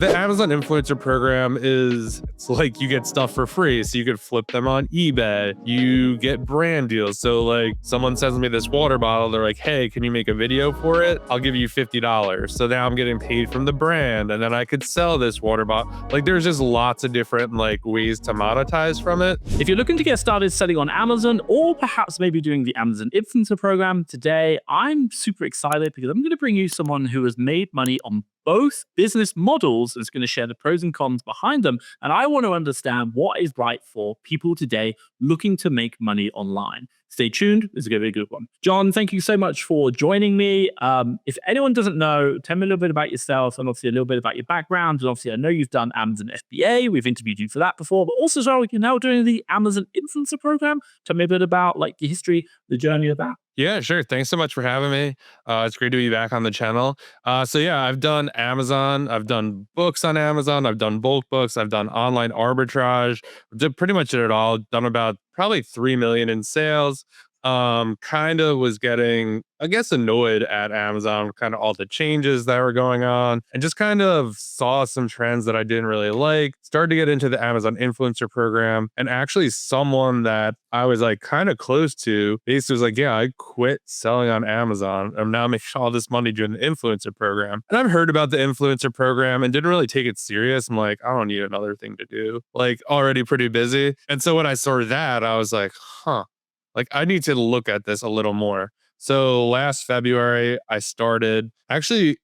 The Amazon influencer program it's like you get stuff for free. So you could flip them on eBay. You get brand deals. So like someone sends me this water bottle. They're like, hey, can you make a video for it? I'll give you $50. So now I'm getting paid from the brand. And then I could sell this water bottle. Like there's just lots of different like ways to monetize from it. If you're looking to get started selling on Amazon or perhaps maybe doing the Amazon influencer program today, I'm super excited because I'm going to bring you someone who has made money on both business models and is going to share the pros and cons behind them. And I want to understand what is right for people today looking to make money online. Stay tuned. This is going to be a good one. John, thank you so much for joining me. If anyone doesn't know, tell me a little bit about yourself and obviously a little bit about your background. And obviously, I know you've done Amazon FBA. We've interviewed you for that before, but also, John, you're now doing the Amazon influencer program. Tell me a bit about like the history, the journey of that. Yeah, sure. Thanks so much for having me. It's great to be back on the channel. So yeah, I've done Amazon. I've done books on Amazon. I've done bulk books. I've done online arbitrage. Did pretty much it all. Done about probably 3 million in sales. Kind of was getting, I guess, annoyed at Amazon, kind of all the changes that were going on, and just kind of saw some trends that I didn't really like. Started to get into the Amazon influencer program, and actually someone that I was like kind of close to basically was like, yeah, I quit selling on Amazon. I'm now making all this money doing the influencer program. And I've heard about the influencer program and didn't really take it serious. I'm like, I don't need another thing to do. Like already pretty busy. And so when I saw that, I was like, huh. Like, I need to look at this a little more. So last February, I started. Actually,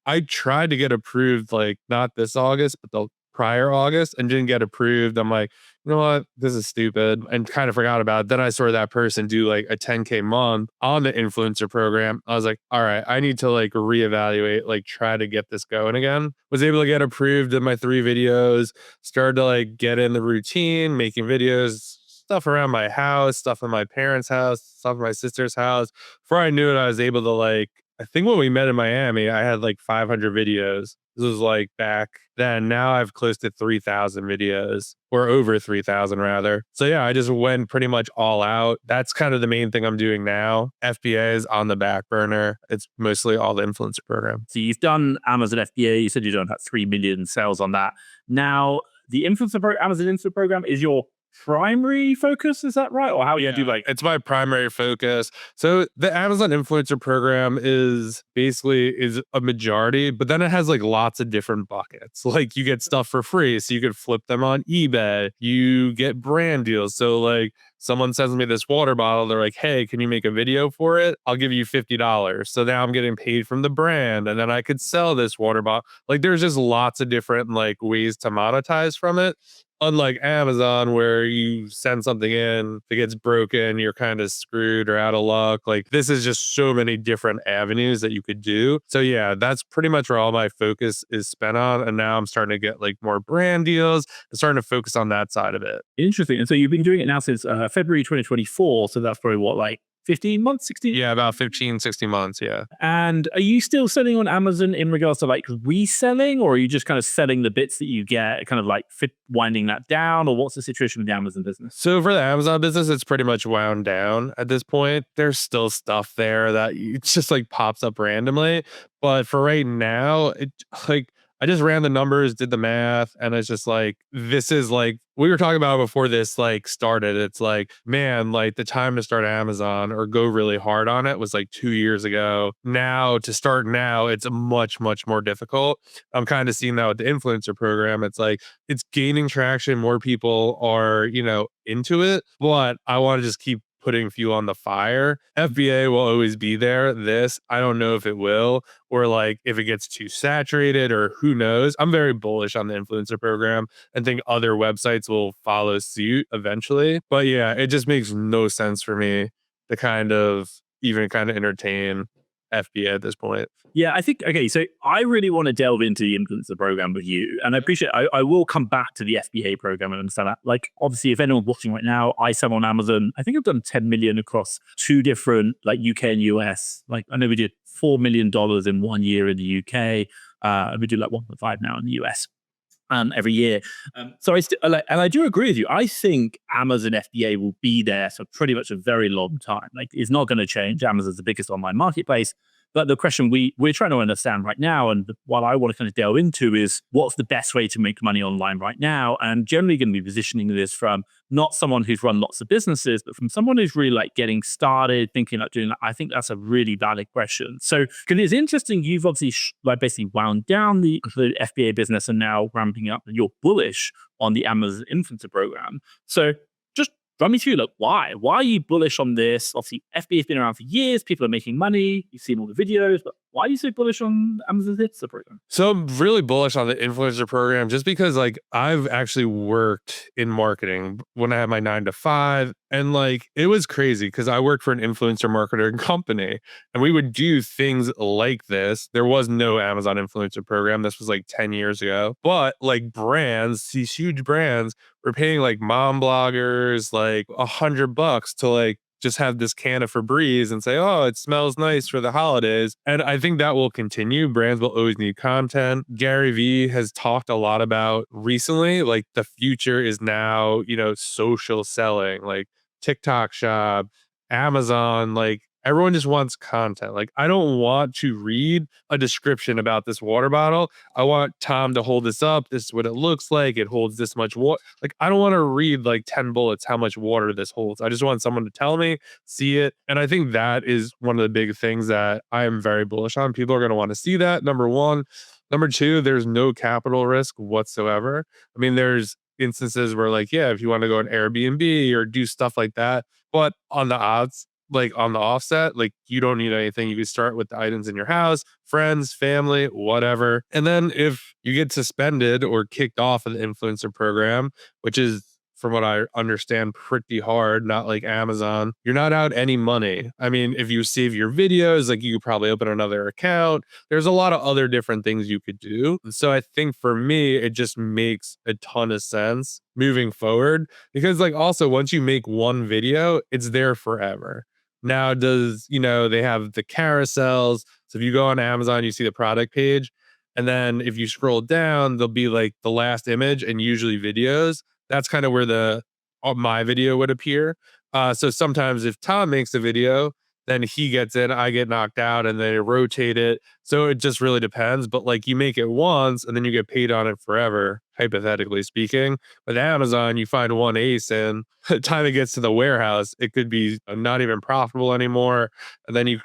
I tried to get approved, like, not this August, but the prior August, and didn't get approved. I'm like, you know what? This is stupid, and kind of forgot about it. Then I saw that person do like a 10K month on the influencer program. I was like, all right, I need to like reevaluate, like try to get this going again. Was able to get approved in my 3 videos, started to like get in the routine, making videos, stuff around my house, stuff in my parents' house, stuff in my sister's house. Before I knew it, I was able to like, I think when we met in Miami, I had like 500 videos. This was like back then. Now I have close to 3,000 videos, or over 3,000 rather. So yeah, I just went pretty much all out. That's kind of the main thing I'm doing now. FBA is on the back burner. It's mostly all the influencer program. So you've done Amazon FBA. You said you don't have 3 million sales on that. Now, the Amazon influencer program is your primary focus, is that right? Or how you do like it's my primary focus. So the Amazon influencer program is a majority, but then it has like lots of different buckets. Like you get stuff for free, so you could flip them on eBay. You get brand deals. So like someone sends me this water bottle, they're like, hey, can you make a video for it? I'll give you $50. So now I'm getting paid from the brand, and then I could sell this water bottle. Like there's just lots of different like ways to monetize from it. Unlike Amazon, where you send something in, if it gets broken, you're kind of screwed or out of luck. Like this is just so many different avenues that you could do. So yeah, that's pretty much where all my focus is spent on. And now I'm starting to get like more brand deals and starting to focus on that side of it. Interesting. And so you've been doing it now since February 2024. So that's probably what, like 15 months, 16? Yeah, about 15, 16 months. Yeah. And are you still selling on Amazon in regards to like reselling, or are you just kind of selling the bits that you get, kind of like winding that down, or what's the situation with the Amazon business? So for the Amazon business, it's pretty much wound down at this point. There's still stuff there that it just like pops up randomly. But for right now, it like, I just ran the numbers, did the math, and it's just like, this is like, we were talking about before this like started. It's like, man, like the time to start Amazon or go really hard on it was like 2 years ago. Now to start now, it's much, much more difficult. I'm kind of seeing that with the influencer program. It's like, it's gaining traction. More people are, into it, but I want to just keep putting fuel on the fire. FBA will always be there. I don't know if it will, or like if it gets too saturated, or who knows. I'm very bullish on the influencer program and think other websites will follow suit eventually. But yeah, it just makes no sense for me to kind of entertain FBA at this point. Yeah, I think, okay, so I really want to delve into the influencer program with you. And I appreciate, I will come back to the FBA program and understand that. Like, obviously, if anyone's watching right now, I sell on Amazon. I think I've done 10 million across 2 different, like UK and US. Like, I know we did $4 million in 1 year in the UK. We do like 1.5 now in the US. Every year. So I do agree with you. I think Amazon FBA will be there for pretty much a very long time. Like, it's not going to change. Amazon's the biggest online marketplace. But the question we're trying to understand right now, and what I want to kind of delve into, is what's the best way to make money online right now? And generally going to be positioning this from not someone who's run lots of businesses, but from someone who's really like getting started, thinking about doing that. I think that's a really valid question. So, because it's interesting, you've obviously like basically wound down the FBA business and now ramping up, and you're bullish on the Amazon influencer program. So, just run me through, like, why? Why are you bullish on this? Obviously, FBA has been around for years. People are making money. You've seen all the videos, but why are you so bullish on Amazon's influencer program? So I'm really bullish on the influencer program just because like I've actually worked in marketing when I had my 9 to 5. And like it was crazy because I worked for an influencer marketing company and we would do things like this. There was no Amazon influencer program. This was like 10 years ago. But like brands, these huge brands were paying like mom bloggers like $100 to like just have this can of Febreze and say, oh, it smells nice for the holidays. And I think that will continue. Brands will always need content. Gary Vee has talked a lot about recently, like the future is now, social selling, like TikTok shop, Amazon, like everyone just wants content. Like I don't want to read a description about this water bottle. I want Tom to hold this up. This is what it looks like. It holds this much water. Like I don't want to read like 10 bullets how much water this holds. I just want someone to tell me, see it. And I think that is one of the big things that I am very bullish on. People are going to want to see that. Number one. Number two, there's no capital risk whatsoever. I mean, there's instances where like, yeah, if you want to go on Airbnb or do stuff like that, but on the odds, like on the offset, like you don't need anything. You can start with the items in your house, friends, family, whatever. And then if you get suspended or kicked off of the influencer program, which is from what I understand pretty hard, not like Amazon, you're not out any money. I mean, if you save your videos, like you could probably open another account. There's a lot of other different things you could do. So I think for me, it just makes a ton of sense moving forward because like also once you make one video, it's there forever. Now, they have the carousels. So if you go on Amazon, you see the product page. And then if you scroll down, there'll be like the last image and usually videos. That's kind of where my video would appear. So sometimes if Tom makes a video, then he gets in, I get knocked out, and they rotate it. So it just really depends. But like you make it once and then you get paid on it forever, hypothetically speaking. With Amazon, you find one ace and the time it gets to the warehouse, it could be not even profitable anymore. And then you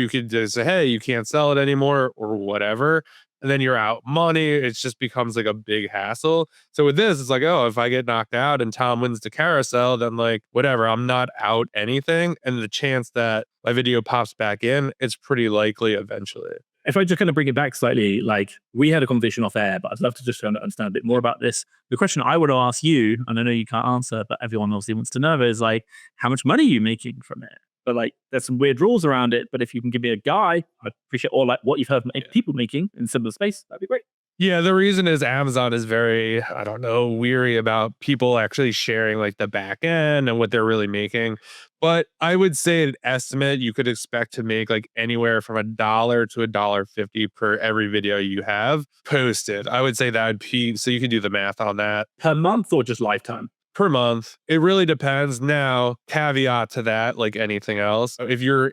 could just say, hey, you can't sell it anymore or whatever. And then you're out money. It just becomes like a big hassle. So with this, it's like, oh, if I get knocked out and Tom wins the carousel, then like whatever, I'm not out anything. And the chance that my video pops back in, it's pretty likely eventually. If I just kind of bring it back slightly, like we had a conversation off air, but I'd love to just kind of understand a bit more about this. The question I would ask you, and I know you can't answer, but everyone obviously wants to know, is like, how much money are you making from it? But like, there's some weird rules around it. But if you can give me a guy, I'd appreciate all like what you've heard from people making in similar space. That'd be great. Yeah, the reason is Amazon is very, I don't know, weary about people actually sharing like the back end and what they're really making. But I would say an estimate you could expect to make like anywhere from $1 to $1.50 per every video you have posted. I would say that would be, so you can do the math on that. Per month or just lifetime? Per month. It really depends. Now, caveat to that, like anything else, if you're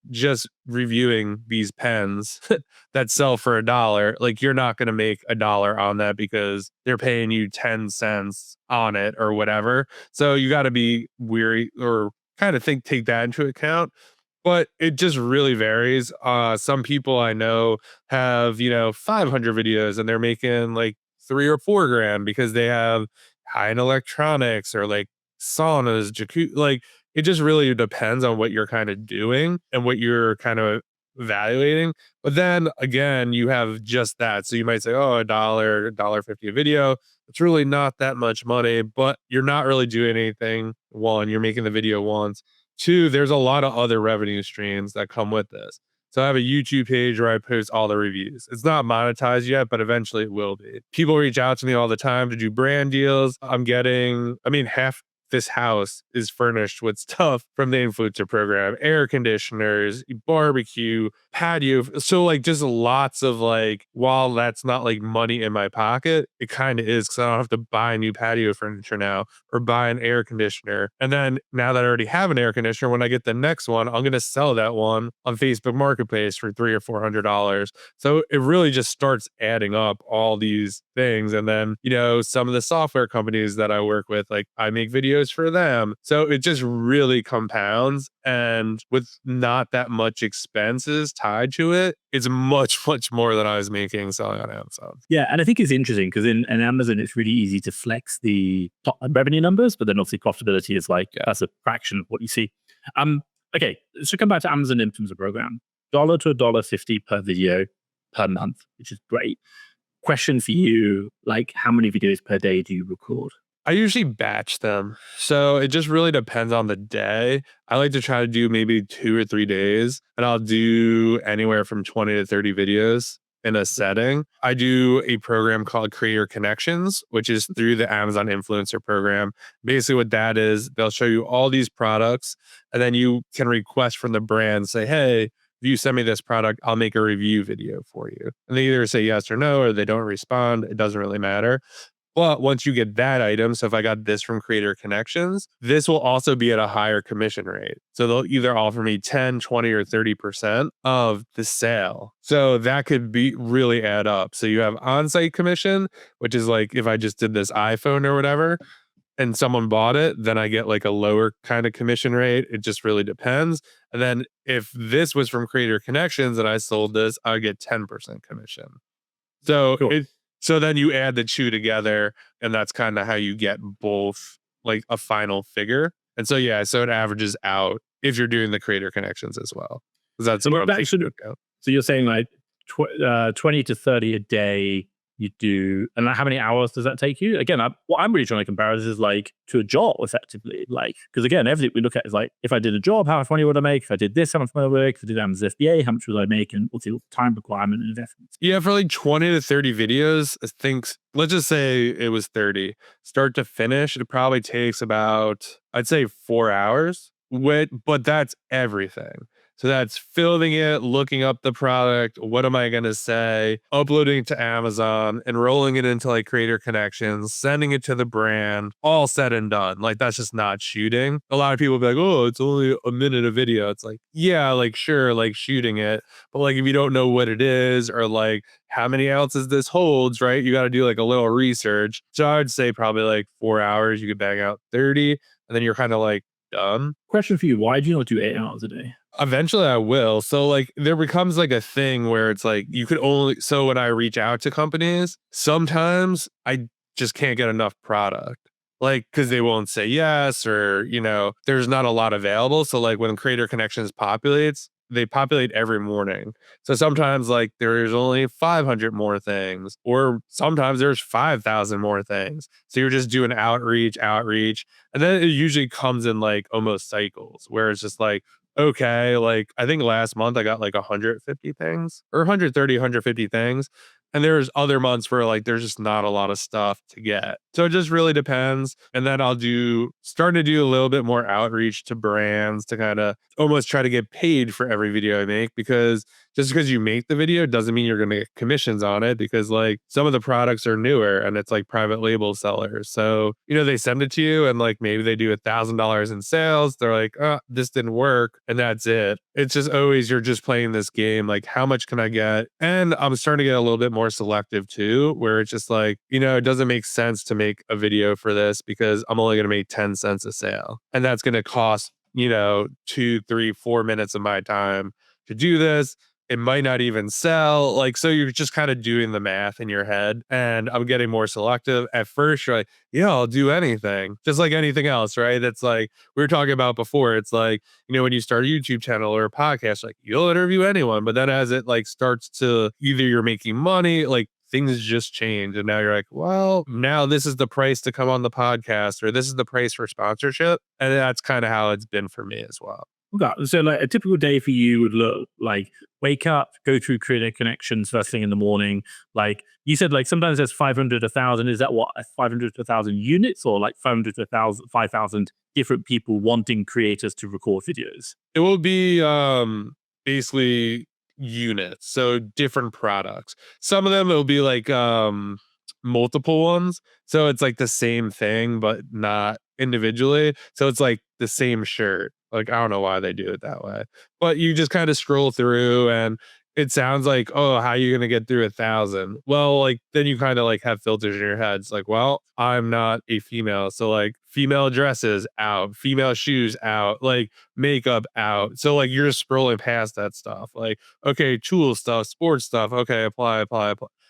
just reviewing these pens that sell for $1, like you're not going to make $1 on that because they're paying you 10 cents on it or whatever. So you got to be weary or kind of take that into account. But it just really varies. Some people I know have, 500 videos and they're making like 3 or 4 grand because they have high-end electronics or like saunas, jacuzzi. Like it just really depends on what you're kind of doing and what you're kind of evaluating. But then again, you have just that. So you might say, oh, $1.50 a video. It's really not that much money, but you're not really doing anything. One, you're making the video once. Two, there's a lot of other revenue streams that come with this. So I have a YouTube page where I post all the reviews. It's not monetized yet, but eventually it will be. People reach out to me all the time to do brand deals. I'm getting, half this house is furnished with stuff from the influencer program, air conditioners, barbecue, patio. So like just lots of like, while that's not like money in my pocket, it kind of is because I don't have to buy new patio furniture now or buy an air conditioner. And then now that I already have an air conditioner, when I get the next one, I'm going to sell that one on Facebook Marketplace for $300 or $400. So it really just starts adding up all these things. And then, some of the software companies that I work with, like I make videos for them. So it just really compounds. And with not that much expenses tied to it, it's much, much more than I was making selling on Amazon. Yeah, and I think it's interesting because in Amazon, it's really easy to flex the top revenue numbers, but then obviously profitability is like that's a fraction of what you see. Okay, so come back to Amazon Influencer Program, $1 to $1.50 per video per month, which is great. Question for you: like, how many videos per day do you record? I usually batch them. So it just really depends on the day. I like to try to do maybe 2 or 3 days, and I'll do anywhere from 20 to 30 videos in a setting. I do a program called Creator Connections, which is through the Amazon Influencer Program. Basically, what that is, they'll show you all these products, and then you can request from the brand, say, hey, if you send me this product, I'll make a review video for you. And they either say yes or no, or they don't respond. It doesn't really matter. But once you get that item, so if I got this from Creator Connections, this will also be at a higher commission rate. So they'll either offer me 10, 20, or 30% of the sale. So that could be really add up. So you have on-site commission, which is like if I just did this iPhone or whatever, and someone bought it, then I get like a lower kind of commission rate. It just really depends. And then if this was from Creator Connections and I sold this, I would get 10% commission. So Cool. so then you add the two together, and that's kind of how you get both like a final figure. And so so it averages out if you're doing the Creator Connections as well. 'Cause that's So what I'm that taking should, into account. so you're saying like 20 to 30 a day you do, and how many hours does that take you? Again, what I'm really trying to compare this is like to a job effectively. Like, because again, everything we look at is like, if I did a job, how much money would I make? If I did this, how much money would I make? If I did Amazon FBA, how much would I make? And what's the time requirement and investments? Yeah, for like 20 to 30 videos, I think, let's just say it was 30. Start to finish, it probably takes about, I'd say 4 hours. But that's everything. So that's filming it, looking up the product, what am I going to say, uploading it to Amazon, enrolling it into like Creator Connections, sending it to the brand, all said and done. Like that's just not shooting. A lot of people be like, oh, it's only a minute of video. It's like, yeah, like sure, like shooting it. But like if you don't know what it is or like how many ounces this holds, right? You got to do like a little research. So I would say probably like 4 hours, you could bang out 30, and then you're kind of like done. Question for you: why do you not do 8 hours a day? Eventually I will. So like there becomes like a thing where it's like you could only, so when I reach out to companies, sometimes I just can't get enough product. Like cuz they won't say yes, or there's not a lot available. So like when Creator Connections populates, they populate every morning. So sometimes like there's only 500 more things, or sometimes there's 5,000 more things. So you're just doing outreach, and then it usually comes in like almost cycles where it's just like, okay, like I think last month I got like 150 things or 130, 150 things. And there's other months where like there's just not a lot of stuff to get. So it just really depends. And then starting to do a little bit more outreach to brands to kind of almost try to get paid for every video I make, because just because you make the video doesn't mean you're going to get commissions on it, because like some of the products are newer and it's like private label sellers. So, they send it to you and like maybe they do $1,000 in sales. They're like, oh, this didn't work. And that's it. It's just always, you're just playing this game. Like, how much can I get? And I'm starting to get a little bit more selective too, where it's just like, it doesn't make sense to make a video for this because I'm only going to make 10 cents a sale. And that's going to cost, 2, 3, 4 minutes of my time to do this. It might not even sell. Like, so you're just kind of doing the math in your head, and I'm getting more selective. At first, you're like, yeah, I'll do anything, just like anything else, right? That's like we were talking about before. It's like, when you start a YouTube channel or a podcast, like you'll interview anyone, but then as it like starts to, either you're making money, like things just change. And now you're like, well, now this is the price to come on the podcast, or this is the price for sponsorship. And that's kind of how it's been for me as well. Okay. So like a typical day for you would look like wake up, go through creator connections first thing in the morning. Like you said, like sometimes there's 500, 1,000. Is that what, 500 to 1,000 units or like 500 to 1,000, 5,000 different people wanting creators to record videos? It will be basically units, so different products. Some of them it'll be like multiple ones. So it's like the same thing but not individually. So it's like the same shirt. Like I don't know why they do it that way. But you just kind of scroll through and it sounds like, oh, how are you gonna get through 1,000? Well, like then you kind of like have filters in your head. It's like, well, I'm not a female. So like female dresses out, female shoes out, like makeup out. So like you're just scrolling past that stuff. Like, okay, tool stuff, sports stuff. Okay, apply.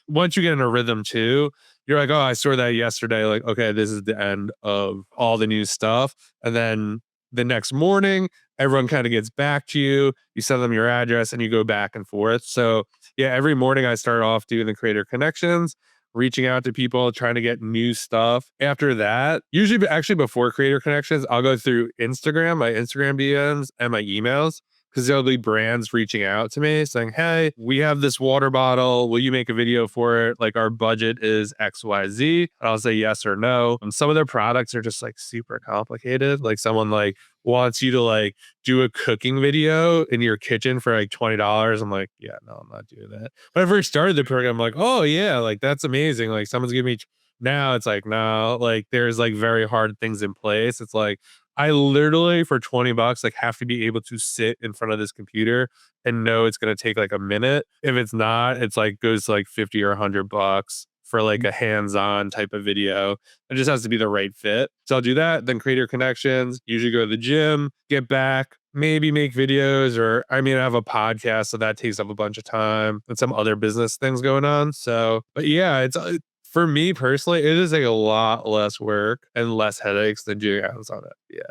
Once you get in a rhythm too, you're like, oh, I saw that yesterday. Like, okay, this is the end of all the new stuff. And then the next morning, everyone kind of gets back to you. You send them your address and you go back and forth. So yeah, every morning I start off doing the creator connections, reaching out to people, trying to get new stuff. After that, usually actually before creator connections, I'll go through Instagram, my Instagram DMs and my emails because there'll be brands reaching out to me saying, hey, we have this water bottle. Will you make a video for it? Like our budget is XYZ. And I'll say yes or no. And some of their products are just like super complicated. Like someone like wants you to like do a cooking video in your kitchen for like $20. I'm like, yeah, no, I'm not doing that. When I first started the program, I'm like, oh yeah, like that's amazing. Like someone's giving me now it's like, no, like there's like very hard things in place. It's like I literally for $20 like have to be able to sit in front of this computer and know it's gonna take like a minute. If it's not, it's like goes to like 50 or $100 for like a hands-on type of video. It just has to be the right fit. So I'll do that, then create your connections, usually go to the gym, get back, maybe make videos, or I mean, I have a podcast, so that takes up a bunch of time and some other business things going on. So, but yeah, it's for me personally, it is like a lot less work and less headaches than doing Amazon FBA.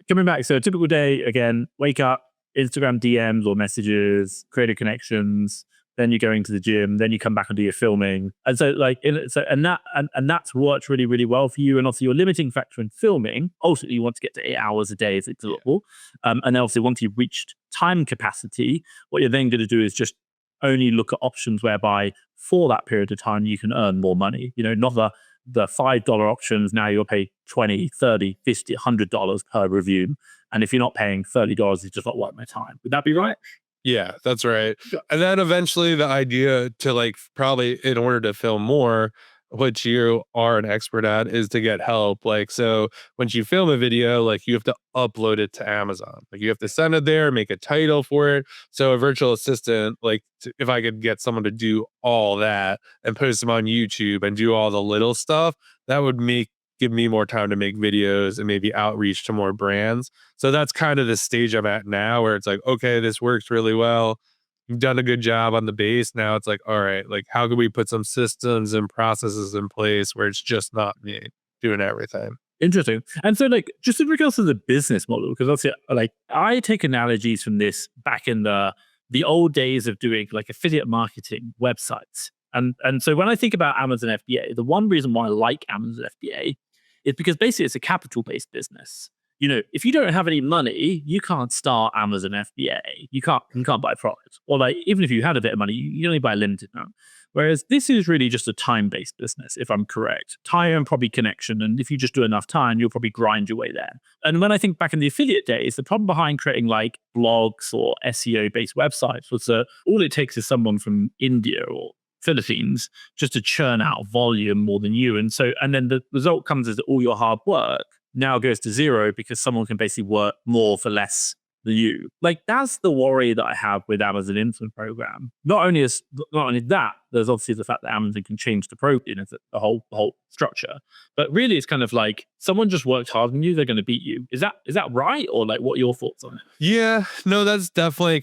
Coming back, so a typical day again, wake up, Instagram DMs or messages, creator connections, then you're going to the gym, then you come back and do your filming. And so like and that's worked really, really well for you. And also your limiting factor in filming, ultimately you want to get to 8 hours a day as it's doable. And then obviously once you've reached time capacity, what you're then going to do is just only look at options whereby for that period of time you can earn more money. You know, not the $5 options, now you'll pay 20, 30, 50, $100 per review. And if you're not paying $30, it's just not worth my time. Would that be right? Yeah, that's right. And then eventually the idea to like probably in order to film more, which you are an expert at, is to get help. Like, so once you film a video, like you have to upload it to Amazon. Like you have to send it there, make a title for it. So a virtual assistant, like if I could get someone to do all that and post them on YouTube and do all the little stuff, that would give me more time to make videos and maybe outreach to more brands. So that's kind of the stage I'm at now where it's like, okay, this works really well. You've done a good job on the base. Now it's like, all right, like how can we put some systems and processes in place where it's just not me doing everything? Interesting. And so, like, just in regards to the business model, because obviously, like, I take analogies from this back in the old days of doing like affiliate marketing websites. And so when I think about Amazon FBA, the one reason why I like Amazon FBA is because basically it's a capital based business. You know, if you don't have any money, you can't start Amazon FBA. You can't buy products. Or like even if you had a bit of money, you only buy a limited amount. Whereas this is really just a time-based business, if I'm correct. Time and probably connection. And if you just do enough time, you'll probably grind your way there. And when I think back in the affiliate days, the problem behind creating like blogs or SEO-based websites was that all it takes is someone from India or Philippines just to churn out volume more than you. And then the result comes is that all your hard work now goes to zero because someone can basically work more for less than you. Like that's the worry that I have with Amazon Influence Program. Not only that, there's obviously the fact that Amazon can change the program, the whole structure. But really, it's kind of like someone just worked hard on you, they're going to beat you. Is that right, or like what are your thoughts on it? Yeah, no, that's definitely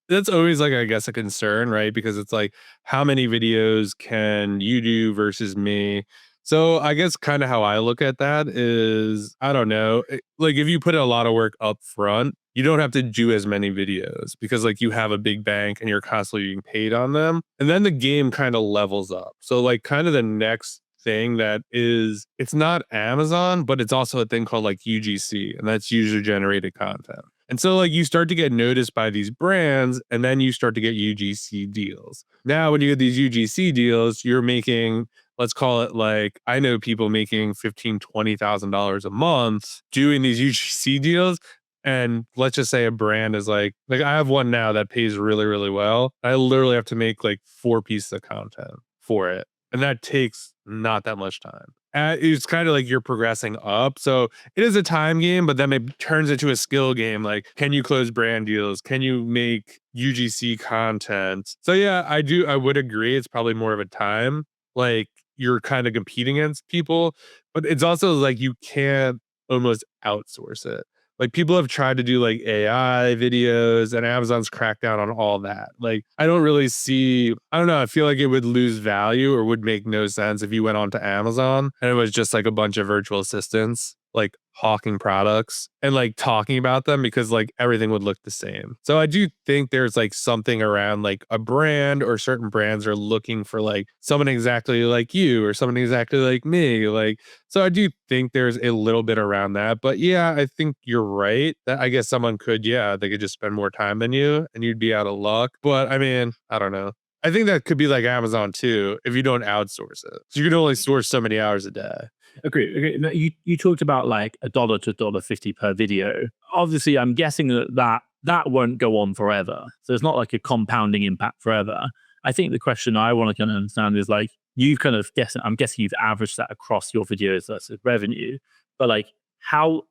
that's always like I guess a concern, right? Because it's like how many videos can you do versus me? So I guess kind of how I look at that is, I don't know, like if you put a lot of work up front, you don't have to do as many videos because like you have a big bank and you're constantly being paid on them. And then the game kind of levels up. So like kind of the next thing that is, it's not Amazon, but it's also a thing called like UGC, and that's user generated content. And so like you start to get noticed by these brands and then you start to get UGC deals. Now, when you get these UGC deals, you're making, let's call it like, I know people making $15,000, $20,000 a month doing these UGC deals. And let's just say a brand is like I have one now that pays really, really well. I literally have to make like 4 pieces of content for it. And that takes not that much time. It's kind of like you're progressing up. So it is a time game, but then it turns into a skill game. Like, can you close brand deals? Can you make UGC content? So yeah, I would agree. It's probably more of a time. Like you're kind of competing against people, but it's also like you can't almost outsource it. Like people have tried to do like AI videos and Amazon's cracked down on all that. Like I don't really see, I don't know, I feel like it would lose value or would make no sense if you went onto Amazon and it was just like a bunch of virtual assistants like hawking products and like talking about them because like everything would look the same. So I do think there's like something around like a brand or certain brands are looking for like someone exactly like you or someone exactly like me. Like, so I do think there's a little bit around that. But yeah, I think you're right that I guess someone could, yeah, they could just spend more time than you and you'd be out of luck. But I mean, I don't know. I think that could be like Amazon too if you don't outsource it. So you can only source so many hours a day. Agree. Now, you talked about like $1 to $1.50 per video. Obviously, I'm guessing that won't go on forever. So it's not like a compounding impact forever. I think the question I want to kind of understand is like you've kind of I'm guessing you've averaged that across your videos versus revenue, but like how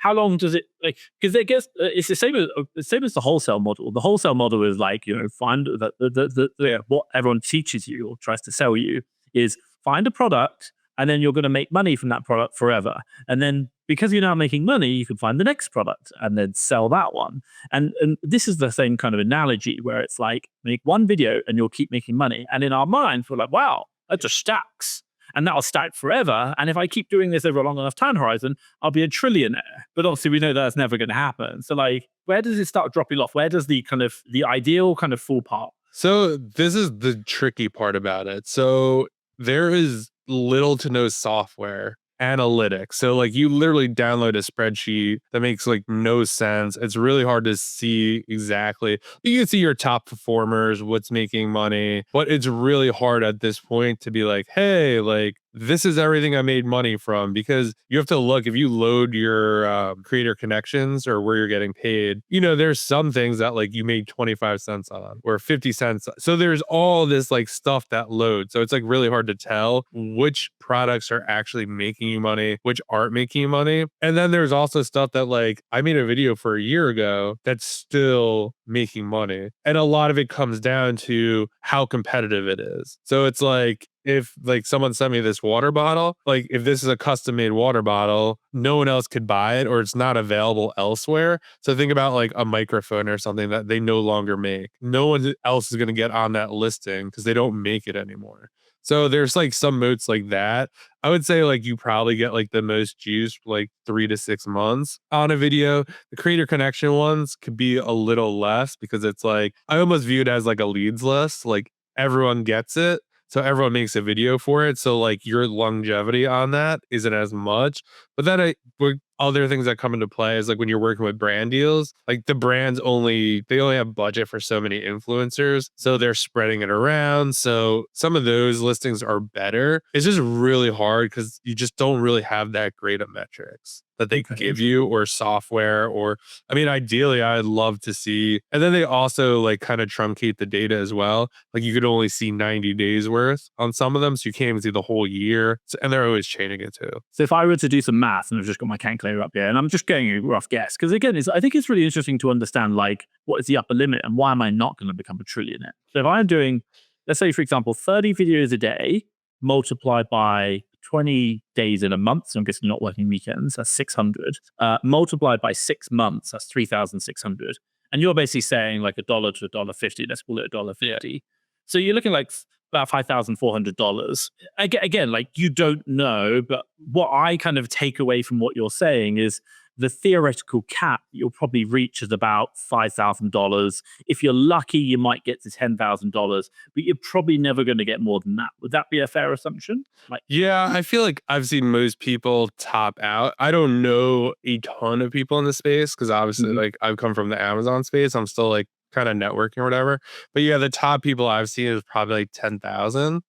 long does it like? Because I guess it's the same as the wholesale model. The wholesale model is like find what everyone teaches you or tries to sell you is find a product and then you're going to make money from that product forever. And then because you're now making money, you can find the next product and then sell that one. And this is the same kind of analogy where it's like make one video and you'll keep making money. And in our minds, we're like, wow, that just stacks. And that'll stack forever. And if I keep doing this over a long enough time horizon, I'll be a trillionaire. But obviously we know that's never going to happen. So like, where does it start dropping off? Where does the ideal kind of fall apart? So this is the tricky part about it. So there is little to no software analytics. So like you literally download a spreadsheet that makes like no sense. It's really hard to see exactly. You can see your top performers, what's making money, but it's really hard at this point to be like, hey, like this is everything I made money from, because you have to look, if you load your creator connections or where you're getting paid, there's some things that like you made 25 cents on or 50 cents. So there's all this like stuff that loads. So it's like really hard to tell which products are actually making you money, which aren't making you money. And then there's also stuff that like I made a video for a year ago that's still making money. And a lot of it comes down to how competitive it is. So it's like, if like someone sent me this water bottle, like if this is a custom made water bottle, no one else could buy it or it's not available elsewhere. So think about like a microphone or something that they no longer make. No one else is going to get on that listing because they don't make it anymore. So there's like some moats like that. I would say like you probably get like the most juice like 3 to 6 months on a video. The creator connection ones could be a little less because it's like I almost view it as like a leads list. Like everyone gets it. So everyone makes a video for it. So like your longevity on that isn't as much. But then other things that come into play is like when you're working with brand deals, like the brands they only have budget for so many influencers. So they're spreading it around. So some of those listings are better. It's just really hard because you just don't really have that great of metrics that they give you or software or, I mean, ideally I'd love to see, and then they also like kind of truncate the data as well. Like you could only see 90 days worth on some of them. So you can't even see the whole year. And they're always changing it too. So if I were to do some math, and I've just got my calculator up here and I'm just getting a rough guess, because again, I think it's really interesting to understand like what is the upper limit and why am I not going to become a trillionaire? So if I'm doing, let's say for example, 30 videos a day multiplied by 20 days in a month, so I'm guessing not working weekends, that's 600. Multiplied by 6 months, that's 3,600. And you're basically saying like $1 to $1.50, let's call it $1.50. So you're looking like about $5,400. Again, like you don't know, but what I kind of take away from what you're saying is the theoretical cap you'll probably reach is about $5,000. If you're lucky, you might get to $10,000, but you're probably never going to get more than that. Would that be a fair assumption? Like, Yeah, I feel like I've seen most people top out. I don't know a ton of people in the space because obviously, mhm. like, I've come from the Amazon space. I'm still like kind of networking or whatever. But yeah, the top people I've seen is probably like 10,000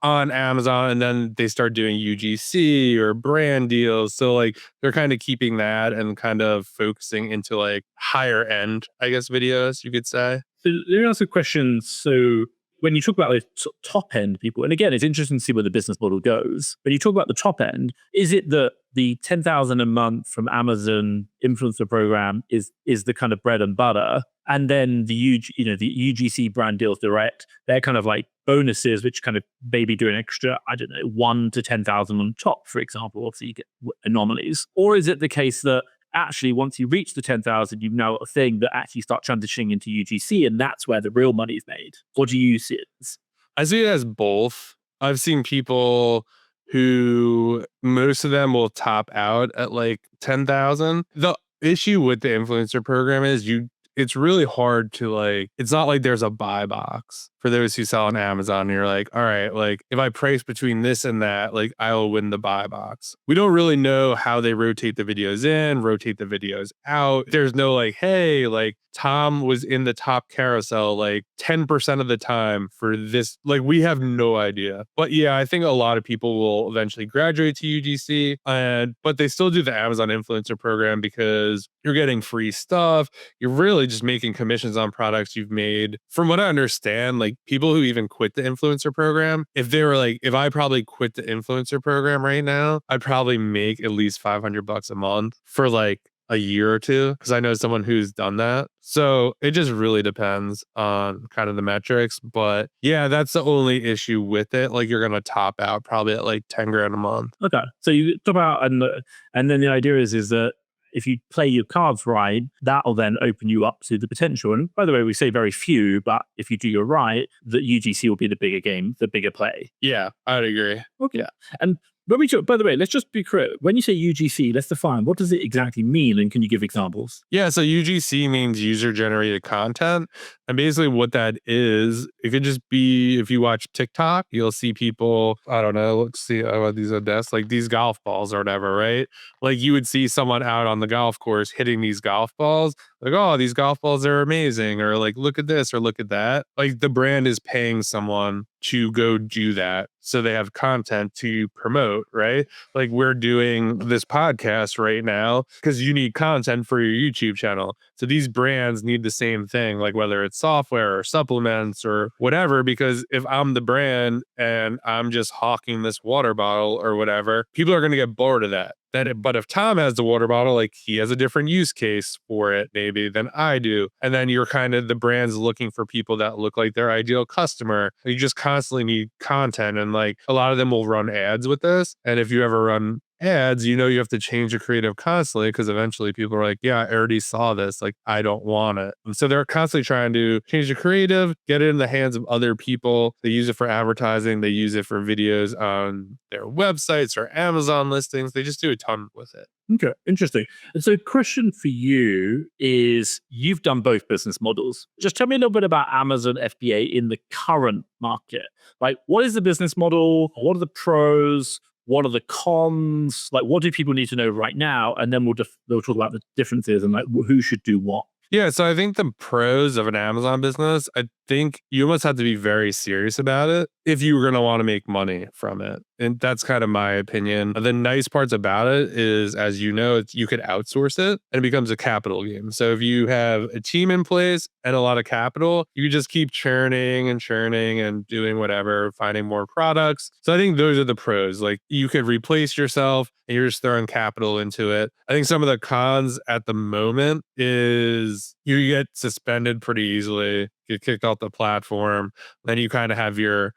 on Amazon, and then they start doing UGC or brand deals. So like they're kind of keeping that and kind of focusing into like higher end, I guess, videos, you could say. So let me ask a question. So when you talk about the top end people, and again, it's interesting to see where the business model goes. When you talk about the top end, is it that the 10,000 a month from Amazon influencer program is the kind of bread and butter, and then the UGC brand deals direct, they're kind of like bonuses, which kind of maybe do an extra, I don't know, 1 to 10,000 on top, for example. Obviously, you get anomalies, or is it the case that actually once you reach the 10,000, you've now got a thing that actually start transitioning into UGC, and that's where the real money is made? Or do you see it as? I see it as both. I've seen people who most of them will top out at like 10,000. The issue with the influencer program is it's really hard to like, it's not like there's a buy box for those who sell on Amazon. And you're like, all right, like if I price between this and that, like I'll win the buy box. We don't really know how they rotate the videos in, rotate the videos out. There's no like, hey, like Tom was in the top carousel like 10% of the time for this. Like we have no idea. But yeah, I think a lot of people will eventually graduate to UGC, but they still do the Amazon influencer program because you're getting free stuff. You're really just making commissions on products you've made. From what I understand, like people who even quit the influencer program, if they were like, if I probably quit the influencer program right now, I'd probably make at least $500 a month for like a year or two, because I know someone who's done that. So it just really depends on kind of the metrics. But yeah, that's the only issue with it. Like you're gonna top out probably at like 10 grand a month. Okay, so you talk about, and then the idea is that if you play your cards right, that'll then open you up to the potential. And by the way, we say very few, but if you do your right, that UGC will be the bigger game, the bigger play. Yeah, I'd agree. Okay. And when we talk, by the way, let's just be clear. When you say UGC, let's define, what does it exactly mean? And can you give examples? Yeah, so UGC means user generated content. And basically what that is, it could just be if you watch TikTok, you'll see people, I don't know, let's see, these are desks, like these golf balls or whatever, right? Like you would see someone out on the golf course hitting these golf balls, like, oh, these golf balls are amazing, or like, look at this or look at that. Like the brand is paying someone to go do that. So they have content to promote, right? Like we're doing this podcast right now because you need content for your YouTube channel. So these brands need the same thing, like whether it's software or supplements or whatever, because if I'm the brand and I'm just hawking this water bottle or whatever, people are going to get bored of that. But if Tom has the water bottle, like he has a different use case for it maybe than I do. And then you're kind of the brand's looking for people that look like their ideal customer. You just constantly need content. And like a lot of them will run ads with this. And if you ever run ads, you know, you have to change the creative constantly because eventually people are like, yeah, I already saw this. Like, I don't want it. And so they're constantly trying to change the creative, get it in the hands of other people. They use it for advertising. They use it for videos on their websites or Amazon listings. They just do a ton with it. Okay, interesting. And so, question for you is: you've done both business models. Just tell me a little bit about Amazon FBA in the current market. Like, what is the business model? What are the pros? What are the cons? Like, what do people need to know right now? And then we'll talk about the differences and like who should do what. Yeah, so I think the pros of an Amazon business, I think you almost have to be very serious about it if you were going to want to make money from it. And that's kind of my opinion. The nice parts about it is, as you know, you could outsource it and it becomes a capital game. So if you have a team in place and a lot of capital, you just keep churning and doing whatever, finding more products. So I think those are the pros. Like you could replace yourself and you're just throwing capital into it. I think some of the cons at the moment is you get suspended pretty easily, get kicked off the platform. Then you kind of have you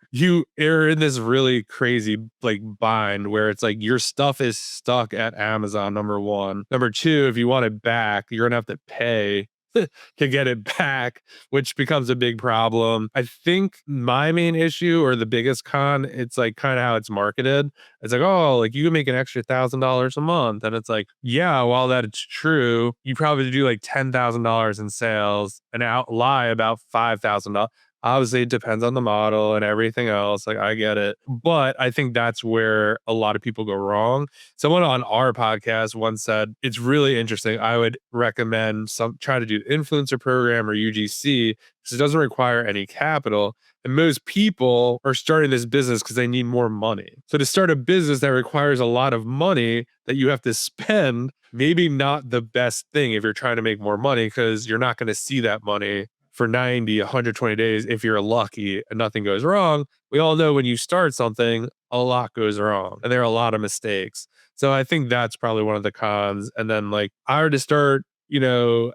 are in this really crazy like bind where it's like your stuff is stuck at Amazon, number one. Number two, if you want it back, you're gonna have to pay to get it back, which becomes a big problem. I think my main issue or the biggest con, it's like kind of how it's marketed. It's like, oh, like you can make an extra $1,000 a month. And it's like, yeah, while that's true, you probably do like $10,000 in sales and lie about $5,000. Obviously, it depends on the model and everything else. Like, I get it. But I think that's where a lot of people go wrong. Someone on our podcast once said, it's really interesting. I would recommend try to do the influencer program or UGC because it doesn't require any capital. And most people are starting this business because they need more money. So to start a business that requires a lot of money that you have to spend, maybe not the best thing if you're trying to make more money because you're not going to see that money for 90, 120 days if you're lucky and nothing goes wrong. We all know when you start something, a lot goes wrong and there are a lot of mistakes. So I think that's probably one of the cons. And then like I were to start,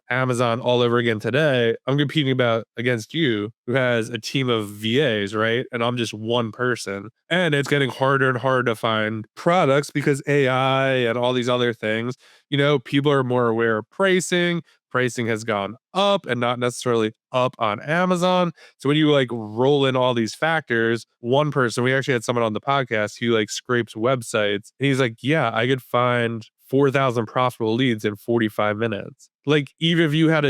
Amazon all over again today, I'm competing against you who has a team of VAs, right? And I'm just one person. And it's getting harder and harder to find products because AI and all these other things, people are more aware of pricing. Pricing has gone up and not necessarily up on Amazon. So when you like roll in all these factors, one person, we actually had someone on the podcast who like scrapes websites and he's like, yeah, I could find 4,000 profitable leads in 45 minutes. Like even if you had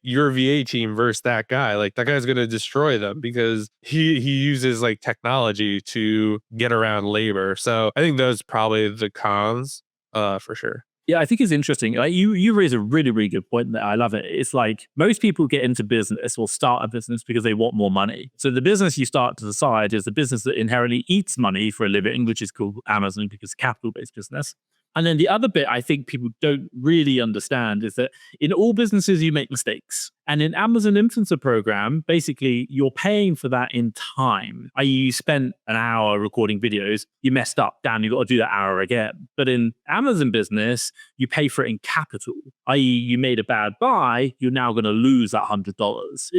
your VA team versus that guy, like that guy's going to destroy them because he uses like technology to get around labor. So I think those probably the cons for sure. Yeah, I think it's interesting. Like you raise a really, really good point there. I love it. It's like most people get into business or start a business because they want more money. So the business you start to the side is the business that inherently eats money for a living, which is called Amazon because it's a capital-based business. And then the other bit I think people don't really understand is that in all businesses, you make mistakes. And in Amazon Influencer Program, basically, you're paying for that in time. I.e., you spent an hour recording videos, you messed up, damn, you've got to do that hour again. But in Amazon business, you pay for it in capital. I.e., you made a bad buy, you're now going to lose that $100.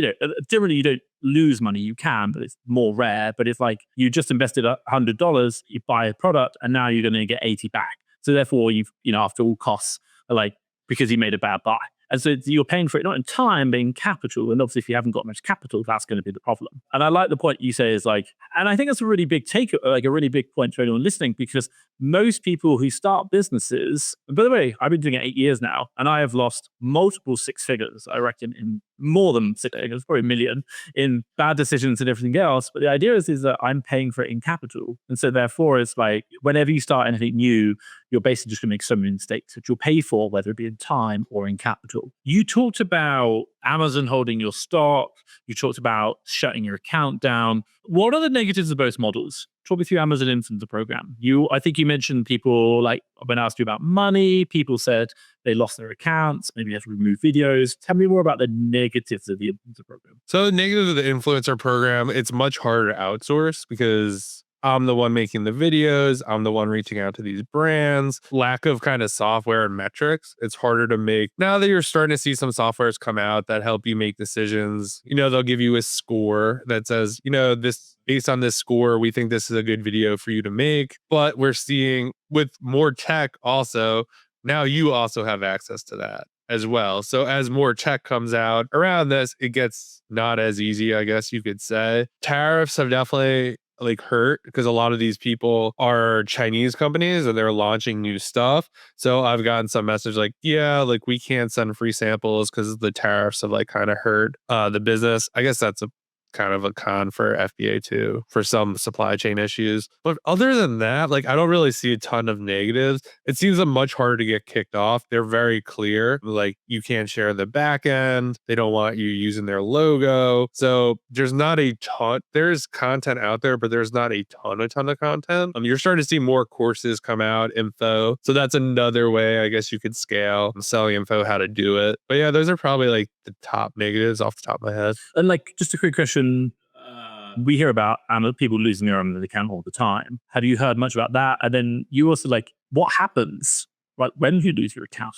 Generally, you don't lose money, you can, but it's more rare. But it's like you just invested $100, you buy a product, and now you're going to get 80 back. So therefore, after all costs, are like because you made a bad buy. And so you're paying for it not in time, but in capital. And obviously, if you haven't got much capital, that's going to be the problem. And I like the point you say is like, and I think that's a really big a really big point to anyone listening, because most people who start businesses, and by the way, I've been doing it 8 years now, and I have lost multiple six figures, I reckon, in more than six figures, probably 1 million, in bad decisions and everything else. But the idea is that I'm paying for it in capital. And so therefore, it's like, whenever you start anything new, you're basically just going to make so many mistakes that you'll pay for, whether it be in time or in capital. You talked about Amazon holding your stock. You talked about shutting your account down. What are the negatives of both models? Talk me through Amazon Influencer Program. I think you mentioned people, like when I asked you about money, people said they lost their accounts, maybe you have to remove videos. Tell me more about the negatives of the Influencer Program. So negatives of the Influencer Program, it's much harder to outsource because I'm the one making the videos. I'm the one reaching out to these brands. Lack of kind of software and metrics. It's harder to make. Now that you're starting to see some softwares come out that help you make decisions, they'll give you a score that says, this based on this score, we think this is a good video for you to make. But we're seeing with more tech also, now you also have access to that as well. So as more tech comes out around this, it gets not as easy, I guess you could say. Tariffs have definitely hurt because a lot of these people are Chinese companies and they're launching new stuff. So I've gotten some message like, yeah, we can't send free samples because the tariffs have kind of hurt the business. I guess that's a kind of a con for FBA too, for some supply chain issues. But other than that, I don't really see a ton of negatives. It seems much harder to get kicked off. They're very clear. You can't share the back end. They don't want you using their logo. So there's not a ton. There's content out there, but there's not a ton of content. You're starting to see more courses come out, info. So that's another way, I guess you could scale selling info, how to do it. But yeah, those are probably the top negatives off the top of my head. And just a quick question. We hear about people losing their Amazon account all the time. Have you heard much about that? And then you also what happens when you lose your account,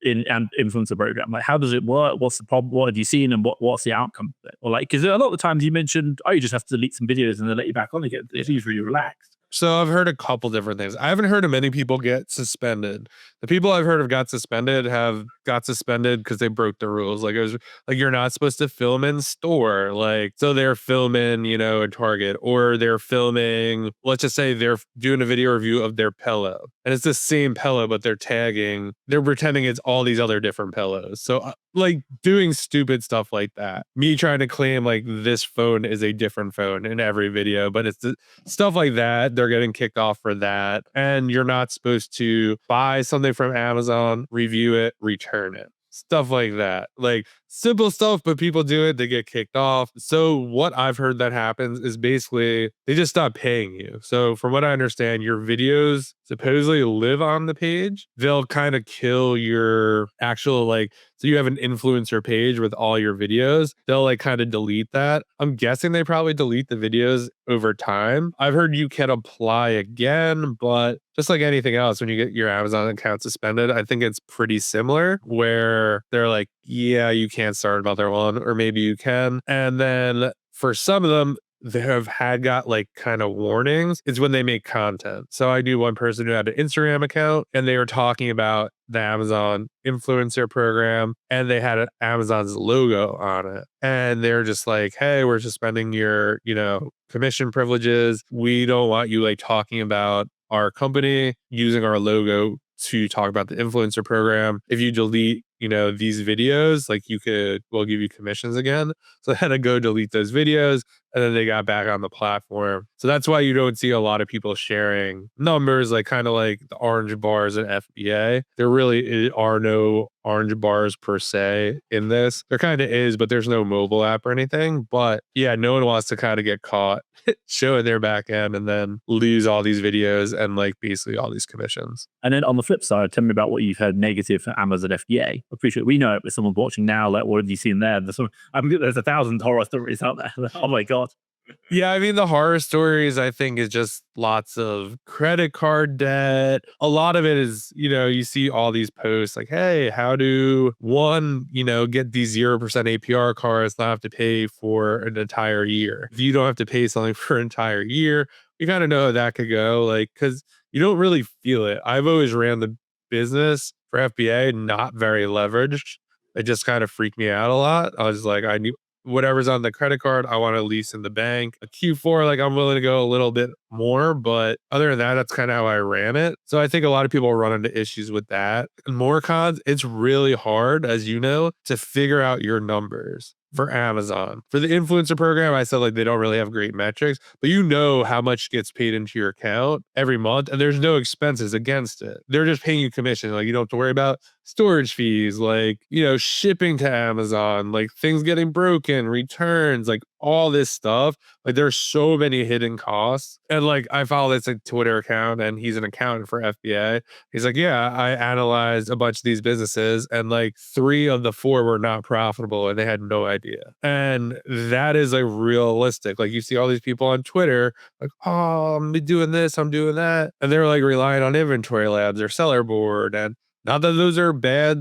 in an influencer program? How does it work? What's the problem? What have you seen, and what's the outcome of it? Or because a lot of the times you mentioned, you just have to delete some videos and then let you back on again. It's usually relaxed. So I've heard a couple different things. I haven't heard of many people get suspended. The people I've heard of got suspended have got suspended because they broke the rules. Like it was like you're not supposed to film in store. Like so they're filming, a Target, or they're filming, let's just say they're doing a video review of their pillow. And it's the same pillow, but they're pretending it's all these other different pillows. So like doing stupid stuff like that. Me trying to claim like this phone is a different phone in every video, but it's stuff like that. They're getting kicked off for that. And you're not supposed to buy something from Amazon, review it, return it. Stuff like that. Like simple stuff, but people do it, they get kicked off. So what I've heard that happens is basically they just stop paying you. So from what I understand, your videos supposedly live on the page. They'll kind of kill your actual so you have an influencer page with all your videos. They'll like kind of delete that. I'm guessing they probably delete the videos over time. I've heard you can apply again, but just like anything else, when you get your Amazon account suspended, I think it's pretty similar where they're like, yeah, you can't start another one, or maybe you can. And then for some of them, they have got like kind of warnings. It's when they make content. So I knew one person who had an Instagram account and they were talking about the Amazon influencer program and they had Amazon's logo on it. And they're just like, hey, we're suspending your, commission privileges. We don't want you like talking about our company using our logo to talk about the influencer program. If you delete, these videos, like we'll give you commissions again. So I had to go delete those videos and then they got back on the platform. So that's why you don't see a lot of people sharing numbers, like kind of like the orange bars in FBA. There really are no orange bars per se in this. There kind of is, but there's no mobile app or anything. But yeah, no one wants to kind of get caught showing their back end and then lose all these videos and like basically all these commissions. And then on the flip side, tell me about what you've heard negative for Amazon FBA. I appreciate we know it, but someone watching now, like, what have you seen there? There's 1,000 horror stories out there. Oh my God. Yeah, I mean, the horror stories, I think, is just lots of credit card debt. A lot of it is, you see all these posts like, hey, how to get these 0% APR cards, not have to pay for an entire year. If you don't have to pay something for an entire year, you kind of know how that could go, like, because you don't really feel it. I've always ran the business for FBA, not very leveraged. It just kind of freaked me out a lot. I was like, I knew whatever's on the credit card, I want to lease in the bank. A Q4, like I'm willing to go a little bit more, but other than that, that's kind of how I ran it. So I think a lot of people run into issues with that. And more cons, it's really hard, as you know, to figure out your numbers for Amazon. For the influencer program, I said like they don't really have great metrics, but you know how much gets paid into your account every month and there's no expenses against it. They're just paying you commission. Like you don't have to worry about storage fees, like, shipping to Amazon, like things getting broken, returns, like all this stuff. Like there's so many hidden costs. And like I follow this like Twitter account and he's an accountant for FBA. He's like, yeah, I analyzed a bunch of these businesses and like 3 of the 4 were not profitable and they had no idea. And that is like realistic. Like you see all these people on Twitter like, oh, I'm doing this, I'm doing that. And they're like relying on Inventory Labs or Seller Board. And not that those are bad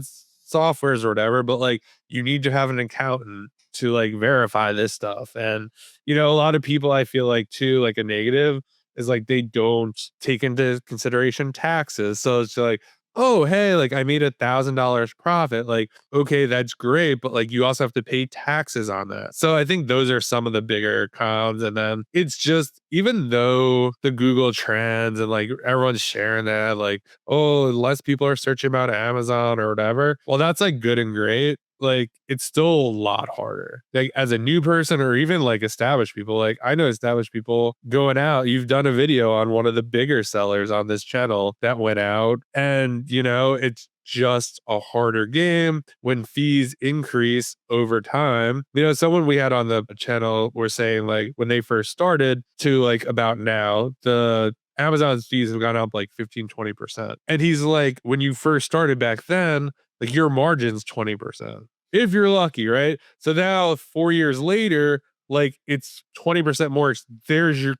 softwares or whatever, but like you need to have an accountant to like verify this stuff. And, a lot of people I feel like too, like a negative is like they don't take into consideration taxes. So it's like, oh, hey, like I made $1,000 profit. Like, okay, that's great. But like you also have to pay taxes on that. So I think those are some of the bigger cons. And then it's just, even though the Google trends and like everyone's sharing that, like, oh, less people are searching about Amazon or whatever. Well, that's like good and great. Like it's still a lot harder. Like as a new person or even like established people, like I know established people going out. You've done a video on one of the bigger sellers on this channel that went out and it's just a harder game when fees increase over time. Someone we had on the channel were saying like when they first started to like about now, the Amazon's fees have gone up like 15-20%. And he's like, when you first started back then, like your margin's 20%. If you're lucky, right? So now 4 years later, like it's 20% more.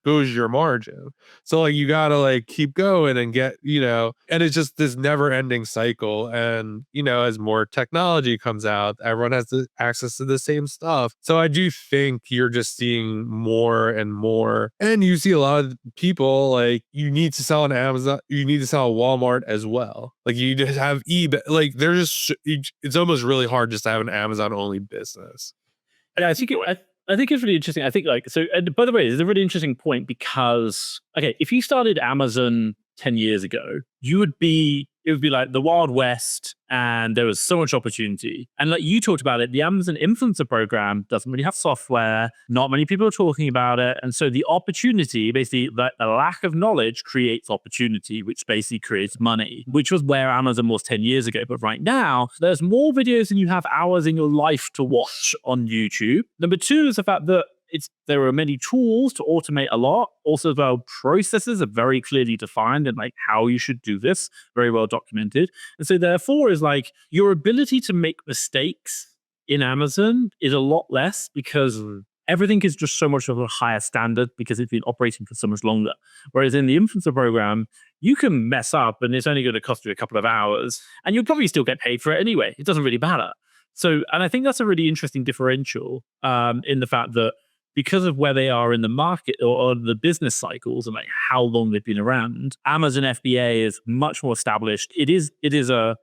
Goes your margin. So like you gotta like keep going and get, and it's just this never ending cycle. And as more technology comes out, everyone has access to the same stuff. So I do think you're just seeing more and more. And you see a lot of people like you need to sell on Amazon, you need to sell on Walmart as well. Like you just have eBay, like there's just it's almost really hard just to have an Amazon only business. And I think it's really interesting. I think like so. And by the way, it's a really interesting point because okay, if you started Amazon 10 years ago, it would be like the Wild West, and there was so much opportunity. And like you talked about it, the Amazon influencer program doesn't really have software. Not many people are talking about it, and so the opportunity, basically, the lack of knowledge creates opportunity, which basically creates money, which was where Amazon was 10 years ago. But right now, there's more videos than you have hours in your life to watch on YouTube. Number two is the fact that there are many tools to automate a lot. Also, the processes are very clearly defined and like how you should do this, very well documented. And so therefore is like your ability to make mistakes in Amazon is a lot less because everything is just so much of a higher standard because it's been operating for so much longer. Whereas in the influencer program, you can mess up and it's only going to cost you a couple of hours and you'll probably still get paid for it anyway. It doesn't really matter. So, and I think that's a really interesting differential in the fact that because of where they are in the market or the business cycles and like how long they've been around, Amazon FBA is much more established. It is the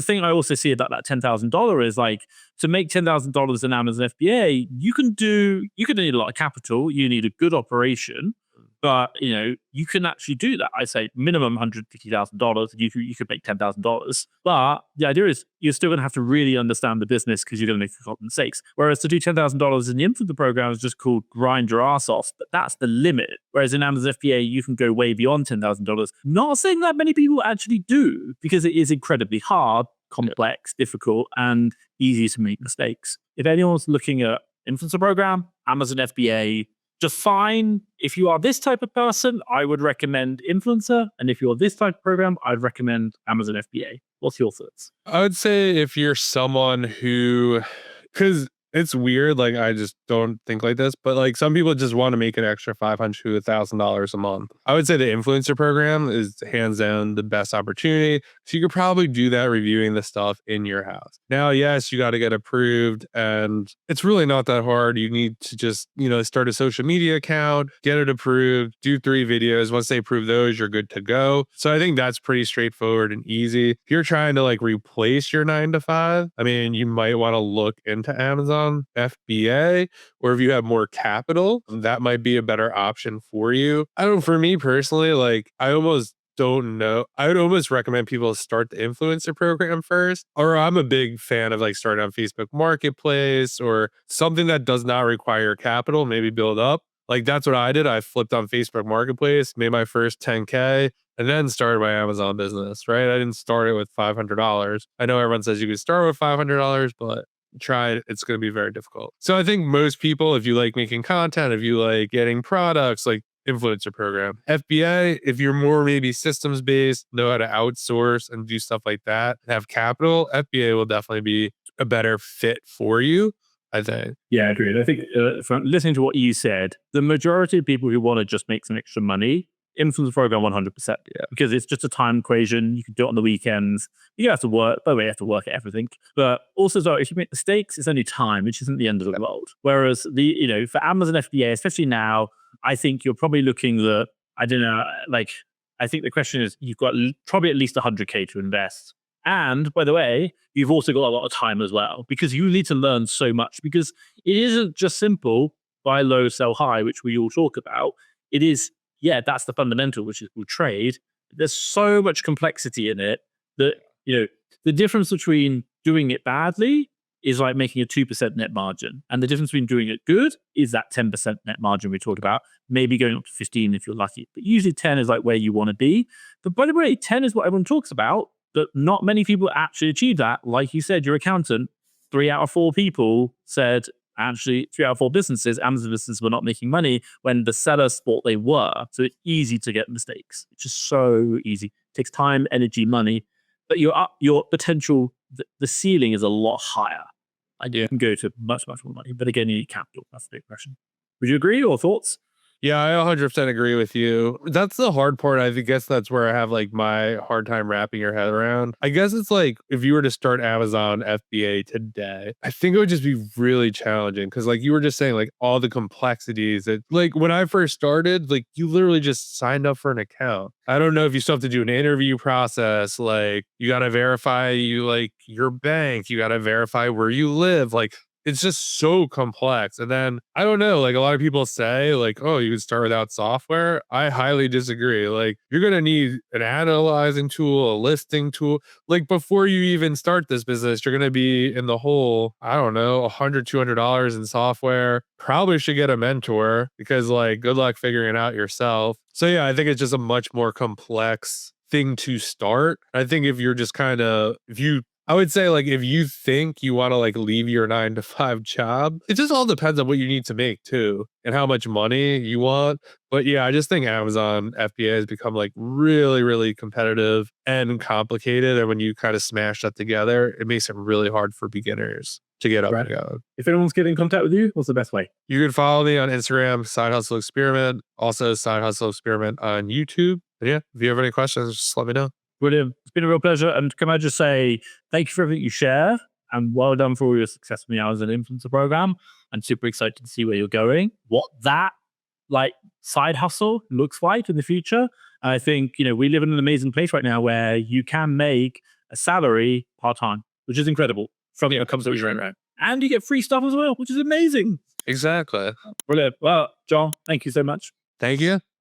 thing I also see about that $10,000 is like to make $10,000 in Amazon FBA, you can need a lot of capital. You need a good operation, but you can actually do that. I say minimum $150,000. You could make $10,000. But the idea is you're still going to have to really understand the business because you're going to make a couple of mistakes. Whereas to do $10,000 in the influencer program is just called grind your ass off. But that's the limit. Whereas in Amazon FBA, you can go way beyond $10,000. Not saying that many people actually do because it is incredibly hard, complex, difficult, and easy to make mistakes. If anyone's looking at influencer program, Amazon FBA, define if you are this type of person, I would recommend influencer. And if you're this type of program, I'd recommend Amazon FBA. What's your thoughts? I would say if you're someone who, because it's weird, like I just don't think like this, but like some people just want to make an extra $500 to $1,000 a month. I would say the influencer program is hands down the best opportunity. So you could probably do that reviewing the stuff in your house. Now, yes, you got to get approved and it's really not that hard. You need to just, start a social media account, get it approved, do 3 videos. Once they approve those, you're good to go. So I think that's pretty straightforward and easy. If you're trying to like replace your 9 to 5, I mean, you might want to look into Amazon FBA, or if you have more capital, that might be a better option for you. For me personally, like I almost don't know. I would almost recommend people start the influencer program first, or I'm a big fan of like starting on Facebook Marketplace or something that does not require capital, maybe build up. Like that's what I did. I flipped on Facebook Marketplace, made my first 10K, and then started my Amazon business, right? I didn't start it with $500. I know everyone says you can start with $500, but try it, it's going to be very difficult. So I think most people, if you like making content, if you like getting products, like influencer program. FBA, if you're more maybe systems based, know how to outsource and do stuff like that, have capital, FBA will definitely be a better fit for you, I think. Yeah, agreed. I think from listening to what you said, the majority of people who want to just make some extra money, influencer program 100%. Yeah. Because it's just a time equation. You can do it on the weekends. You have to work. By the way, you have to work at everything. But also, so if you make mistakes, it's only time, which isn't the end of the world. Whereas for Amazon FBA, especially now, I think you're probably looking at, I don't know, like, I think the question is you've got probably at least 100K to invest. And by the way, you've also got a lot of time as well because you need to learn so much because it isn't just simple buy low, sell high, which we all talk about. It is, that's the fundamental, which is called trade. There's so much complexity in it that, the difference between doing it badly is like making a 2% net margin. And the difference between doing it good is that 10% net margin we talked about, maybe going up to 15 if you're lucky. But usually 10 is like where you want to be. But by the way, 10 is what everyone talks about, but not many people actually achieve that. Like you said, your accountant, 3 out of 4 people said, actually 3 out of 4 businesses, Amazon businesses were not making money when the sellers thought they were. So it's easy to get mistakes. It's just so easy. It takes time, energy, money, but your potential, the ceiling is a lot higher. You can go to much, much more money. But again, you need capital. That's the big question. Would you agree or thoughts? Yeah, I 100% agree with you. That's the hard part. I guess that's where I have like my hard time wrapping your head around. I guess it's like if you were to start Amazon FBA today, I think it would just be really challenging because, like you were just saying, like all the complexities that, like when I first started, like you literally just signed up for an account. I don't know if you still have to do an interview process. Like you got to verify like your bank, you got to verify where you live. Like it's just so complex. And then I don't know, like a lot of people say, like, oh, you can start without software. I highly disagree. Like, you're gonna need an analyzing tool, a listing tool. Like, before you even start this business, you're gonna be in the hole, I don't know, $100, $200 in software. Probably should get a mentor because, like, good luck figuring it out yourself. So yeah, I think it's just a much more complex thing to start. I think if you're just kind of if you I would say, like, if you think you wanna, like, leave your 9 to 5 job, it just all depends on what you need to make too and how much money you want. But, yeah, I just think Amazon FBA has become, like, really, really competitive and complicated, and when you kinda smash that together, it makes it really hard for beginners to get up and going. If anyone's getting in contact with you, what's the best way? You can follow me on Instagram, Side Hustle Experiment, also Side Hustle Experiment on YouTube. And, yeah, if you have any questions, just let me know. Brilliant. It's been a real pleasure. And can I just say thank you for everything you share and well done for all your success in the Amazon Influencer Program. I'm super excited to see where you're going, what that like side hustle looks like in the future. I think, we live in an amazing place right now where you can make a salary part-time, which is incredible from your company that you're in. And you get free stuff as well, which is amazing. Exactly. Brilliant. Well, John, thank you so much. Thank you.